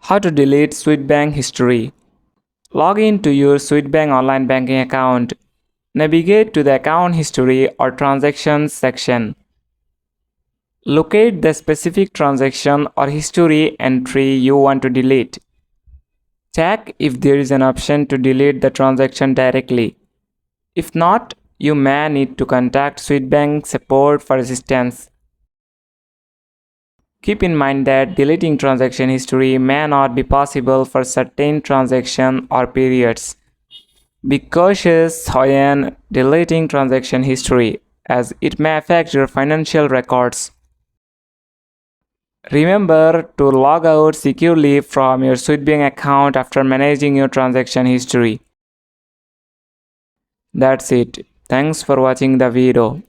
How to delete Swedbank history. Log in to your Swedbank online banking account. Navigate to the account history or transactions section. Locate the specific transaction or history entry you want to delete. Check if there is an option to delete the transaction directly. If not, you may need to contact Swedbank support for assistance. Keep in mind that deleting transaction history may not be possible for certain transactions or periods. Be cautious when deleting transaction history, as it may affect your financial records. Remember to log out securely from your Swedbank account after managing your transaction history. That's it. Thanks for watching the video.